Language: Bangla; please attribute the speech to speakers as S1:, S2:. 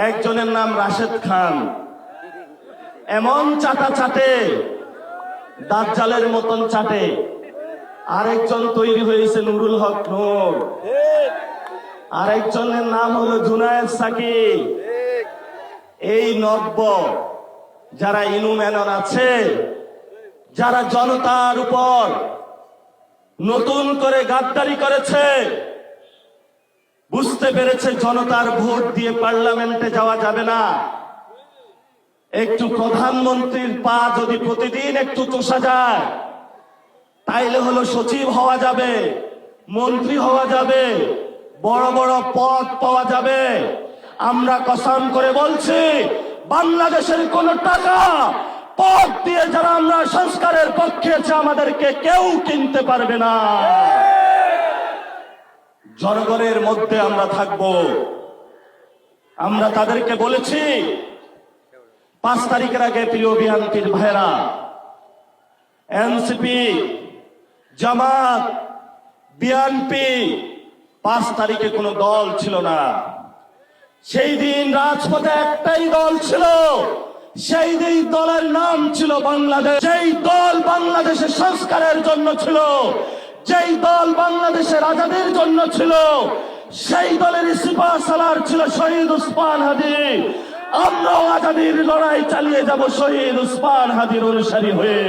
S1: একজনের নাম রাশেদ খান, এমন চাটা চাটে, দাজ্জালের মতন চাটে। আরেকজন তৈরি হয়েছে নুরুল হক নূর, আরেকজনের নাম হলো জুনায়েদ সাকি। এই নব্য যারা ইনুম্যানন আছে, যারা জনতার উপর নতুন করে গাদ্দারি করেছে, বুঝতে পেরেছে জনতার ভোট দিয়ে পার্লামেন্টে যাওয়া যাবে না। একটু প্রধানমন্ত্রীর পা যদি প্রতিদিন একটু চষা যায়, তাইলে হলো সচিব হওয়া যাবে, মন্ত্রী হওয়া যাবে, বড় বড় পদ পাওয়া যাবে। আমরা কসম করে বলছি, বাংলাদেশের কোন টাকা পদ দিয়ে যারা আমরা সংস্কারের পক্ষে আছে, আমাদেরকে কেউ কিনতে পারবে না। জনগণের মধ্যে আমরা থাকব। আমরা তাদেরকে বলেছি 5 তারিখের আগে, প্রিয় বিএনপির ভাইরা, এনসিপি, জামাত, বিএনপি 5 তারিখে কোনো দল ছিল না। সেই দিন রাজপথে একটাই দল ছিল, সেই দিন দলের নাম ছিল বাংলাদেশ। যেই দল বাংলাদেশের সংস্কারের জন্য ছিল, যেই দল বাংলাদেশের আজাদের জন্য ছিল, সেই দলের সিপাহ সালার ছিল শহীদ উসমান হাদি। আমরাও আজাদির লড়াই চালিয়ে যাব শহীদ উসমান হাদির অনুসারী হয়ে।